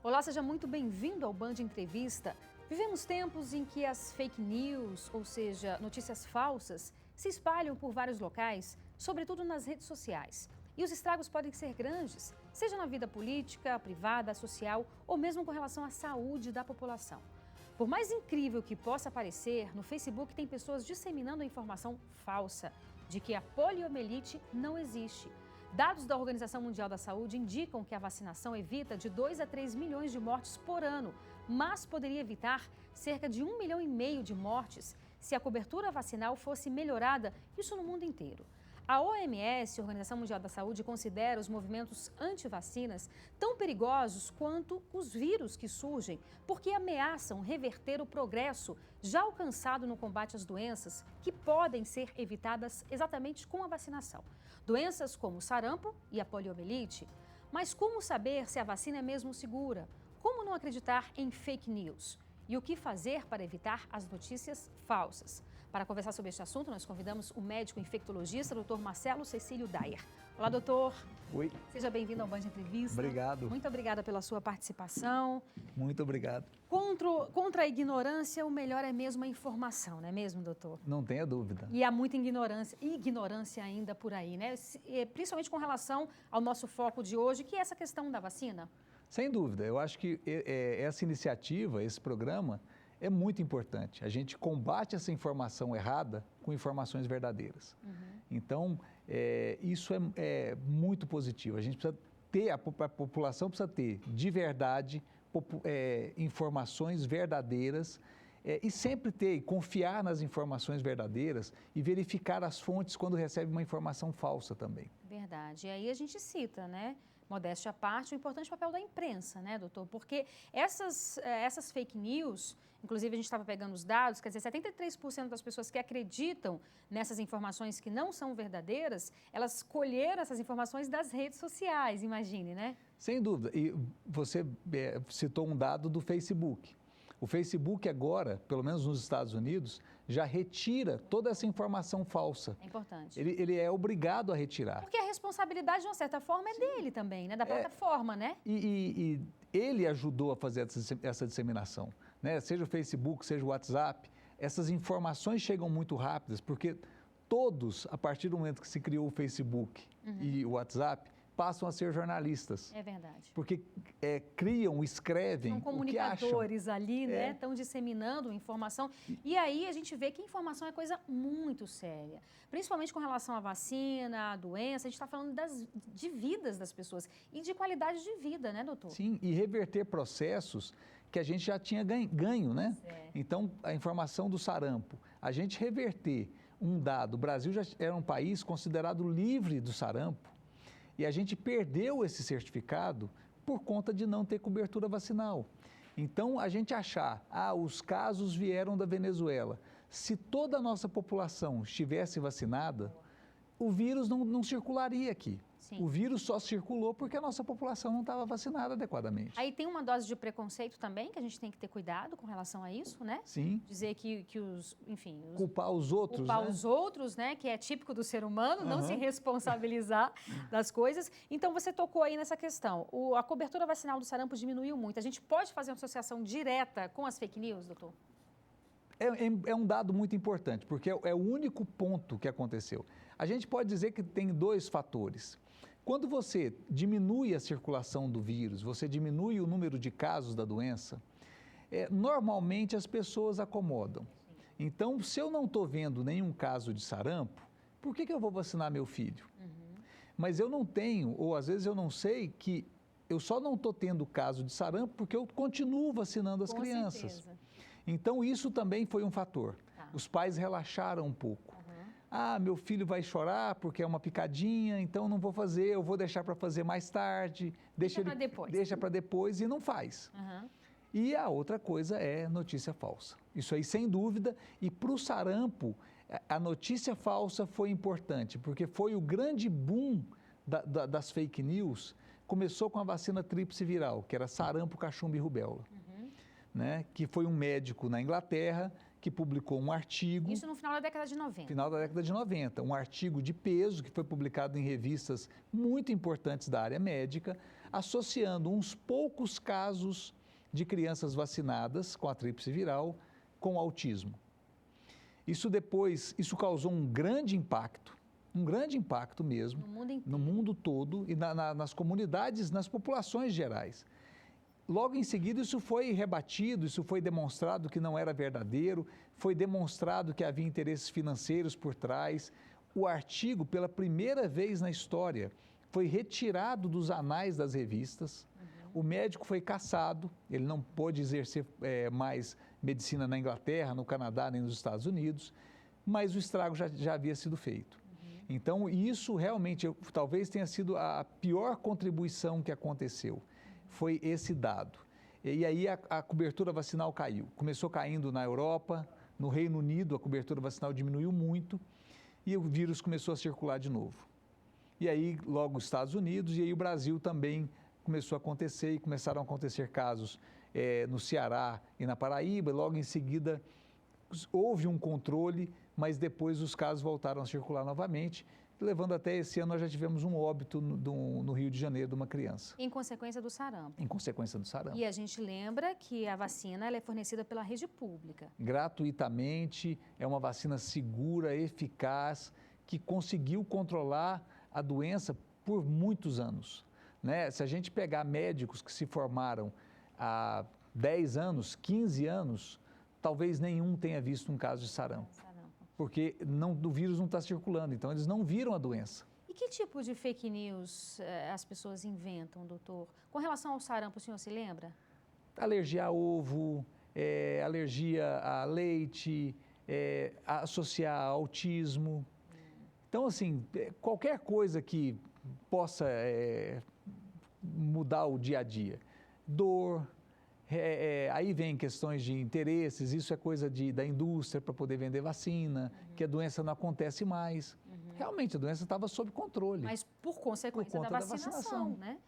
Olá, seja muito bem-vindo ao Band Entrevista. Vivemos tempos em que as fake news, ou seja, notícias falsas, se espalham por vários locais, sobretudo nas redes sociais. E os estragos podem ser grandes, seja na vida política, privada, social ou mesmo com relação à saúde da população. Por mais incrível que possa parecer, no Facebook tem pessoas disseminando a informação falsa de que a poliomielite não existe. Dados da Organização Mundial da Saúde indicam que a vacinação evita de 2 a 3 milhões de mortes por ano, mas poderia evitar cerca de 1,5 milhão de mortes se a cobertura vacinal fosse melhorada, isso no mundo inteiro. A OMS, Organização Mundial da Saúde, considera os movimentos anti-vacinas tão perigosos quanto os vírus que surgem, porque ameaçam reverter o progresso já alcançado no combate às doenças que podem ser evitadas exatamente com a vacinação. Doenças como o sarampo e a poliomielite. Mas como saber se a vacina é mesmo segura? Como não acreditar em fake news? E o que fazer para evitar as notícias falsas? Para conversar sobre este assunto, nós convidamos o médico infectologista, Dr. Marcelo Cecílio Dayer. Olá, doutor. Oi. Seja bem-vindo ao Band Entrevista. Obrigado. Muito obrigada pela sua participação. Muito obrigado. Contra a ignorância, o melhor é mesmo a informação, não é mesmo, doutor? Não tenha dúvida. E há muita ignorância ainda por aí, né? Principalmente com relação ao nosso foco de hoje, que é essa questão da vacina. Sem dúvida. Eu acho que essa iniciativa, esse programa, é muito importante. A gente combate essa informação errada com informações verdadeiras. Então, isso é muito positivo. A gente precisa ter, a população precisa ter, de verdade, informações verdadeiras e sempre ter, confiar nas informações verdadeiras e verificar as fontes quando recebe uma informação falsa também. Verdade. E aí a gente cita, né? Modéstia à parte, o importante papel da imprensa, né, doutor? Porque essas fake news, inclusive a gente estava pegando os dados, quer dizer, 73% das pessoas que acreditam nessas informações que não são verdadeiras, elas colheram essas informações das redes sociais, imagine, né? Sem dúvida. E você citou um dado do Facebook. O Facebook agora, pelo menos nos Estados Unidos, já retira toda essa informação falsa. É importante. Ele é obrigado a retirar. Porque a responsabilidade, de uma certa forma, é dele também, né? Da plataforma, né? E ele ajudou a fazer essa disseminação, né? Seja o Facebook, seja o WhatsApp, essas informações chegam muito rápidas, porque todos, a partir do momento que se criou o Facebook e o WhatsApp, passam a ser jornalistas. É verdade. Porque criam, escrevem São comunicadores ali, né? Estão disseminando informação. E aí a gente vê que informação é coisa muito séria. Principalmente com relação à vacina, à doença. A gente está falando de vidas das pessoas e de qualidade de vida, né, doutor? Sim, e reverter processos que a gente já tinha ganho, né? Então, a informação do sarampo, a gente reverter um dado. O Brasil já era um país considerado livre do sarampo. E a gente perdeu esse certificado por conta de não ter cobertura vacinal. Então, a gente achar, os casos vieram da Venezuela. Se toda a nossa população estivesse vacinada, o vírus não circularia aqui. Sim. O vírus só circulou porque a nossa população não estava vacinada adequadamente. Aí tem uma dose de preconceito também, que a gente tem que ter cuidado com relação a isso, né? Sim. Dizer que culpar os outros, culpar os outros, né? Que é típico do ser humano, não se responsabilizar das coisas. Então, você tocou aí nessa questão. A cobertura vacinal do sarampo diminuiu muito. A gente pode fazer uma associação direta com as fake news, doutor? É um dado muito importante, porque é o único ponto que aconteceu. A gente pode dizer que tem dois fatores. Quando você diminui a circulação do vírus, você diminui o número de casos da doença, normalmente as pessoas acomodam. Então, se eu não estou vendo nenhum caso de sarampo, por que eu vou vacinar meu filho? Mas eu não tenho, ou às vezes eu não sei que eu só não estou tendo caso de sarampo porque eu continuo vacinando as crianças. Certeza. Então, isso também foi um fator. Os pais relaxaram um pouco. Meu filho vai chorar porque é uma picadinha, então não vou fazer, eu vou deixar para fazer mais tarde. Deixa para depois e não faz. E a outra coisa é notícia falsa. Isso aí, sem dúvida. E para o sarampo, a notícia falsa foi importante, porque foi o grande boom das fake news. Começou com a vacina tríplice viral, que era sarampo, cachumba e rubéola. Né? Que foi um médico na Inglaterra que publicou um artigo... Isso no final da década de 90. Final da década de 90. Um artigo de peso que foi publicado em revistas muito importantes da área médica, associando uns poucos casos de crianças vacinadas com a tríplice viral com autismo. Isso causou um grande impacto mesmo, no mundo todo e nas comunidades, nas populações gerais. Logo em seguida, isso foi rebatido, isso foi demonstrado que não era verdadeiro, foi demonstrado que havia interesses financeiros por trás. O artigo, pela primeira vez na história, foi retirado dos anais das revistas. O médico foi cassado, ele não pôde exercer mais medicina na Inglaterra, no Canadá, nem nos Estados Unidos, mas o estrago já havia sido feito. Então, isso realmente talvez tenha sido a pior contribuição que aconteceu, foi esse dado. E aí a cobertura vacinal caiu. Começou caindo na Europa, no Reino Unido a cobertura vacinal diminuiu muito e o vírus começou a circular de novo. E aí logo os Estados Unidos e aí o Brasil também começou a acontecer e começaram a acontecer casos no Ceará e na Paraíba. Logo em seguida houve um controle, mas depois os casos voltaram a circular novamente, levando até esse ano nós já tivemos um óbito no Rio de Janeiro de uma criança. Em consequência do sarampo. Em consequência do sarampo. E a gente lembra que a vacina ela é fornecida pela rede pública. Gratuitamente, é uma vacina segura, eficaz, que conseguiu controlar a doença por muitos anos. Né? Se a gente pegar médicos que se formaram há 10 anos, 15 anos, talvez nenhum tenha visto um caso de sarampo. Porque o vírus não está circulando, então eles não viram a doença. E que tipo de fake news as pessoas inventam, doutor? Com relação ao sarampo, o senhor se lembra? Alergia a ovo, alergia a leite, associar a autismo. Então, assim, qualquer coisa que possa mudar o dia a dia. Dor, aí vem questões de interesses, isso é coisa da indústria para poder vender vacina, que a doença não acontece mais. Realmente, a doença estava sob controle. Mas por consequência da vacinação, né?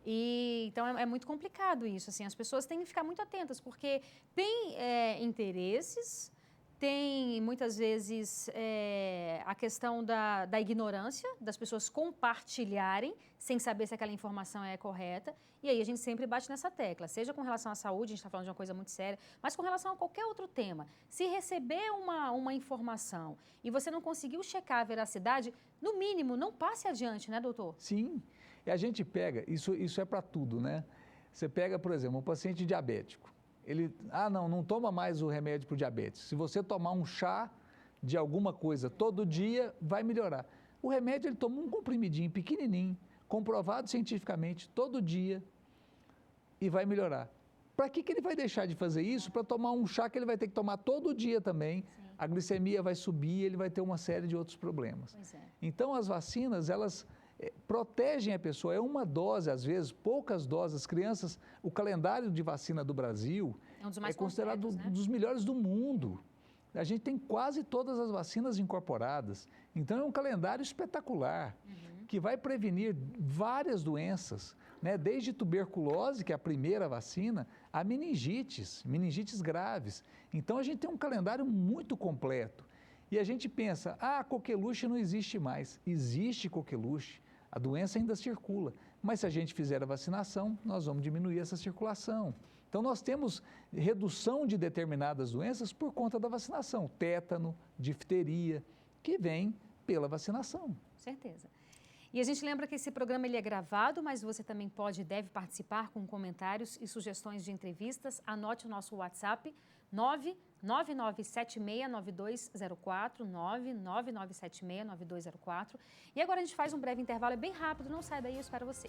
Então é muito complicado isso, assim, as pessoas têm que ficar muito atentas, porque tem interesses, tem muitas vezes a questão da ignorância, das pessoas compartilharem sem saber se aquela informação é correta, e aí a gente sempre bate nessa tecla, seja com relação à saúde, a gente está falando de uma coisa muito séria, mas com relação a qualquer outro tema. Se receber uma informação e você não conseguiu checar a veracidade, no mínimo, não passe adiante, né, doutor? Sim, e a gente pega, isso é para tudo, né? Você pega, por exemplo, um paciente diabético. Ele, não toma mais o remédio para o diabetes. Se você tomar um chá de alguma coisa todo dia, vai melhorar. O remédio, ele toma um comprimidinho pequenininho, comprovado cientificamente, todo dia, e vai melhorar. Para que ele vai deixar de fazer isso? Para tomar um chá que ele vai ter que tomar todo dia também. Sim. A glicemia vai subir, ele vai ter uma série de outros problemas. Então, as vacinas, elas protegem a pessoa, é uma dose, às vezes, poucas doses. As crianças, o calendário de vacina do Brasil é considerado um dos melhores do mundo. A gente tem quase todas as vacinas incorporadas. Então, é um calendário espetacular, que vai prevenir várias doenças, né? Desde tuberculose, que é a primeira vacina, a meningites graves. Então, a gente tem um calendário muito completo. E a gente pensa, coqueluche não existe mais. Existe coqueluche. A doença ainda circula, mas se a gente fizer a vacinação, nós vamos diminuir essa circulação. Então, nós temos redução de determinadas doenças por conta da vacinação, tétano, difteria, que vem pela vacinação. Certeza. E a gente lembra que esse programa ele é gravado, mas você também pode e deve participar com comentários e sugestões de entrevistas. Anote o nosso WhatsApp, 999769204, 999769204. E agora a gente faz um breve intervalo, é bem rápido, não sai daí, eu espero você.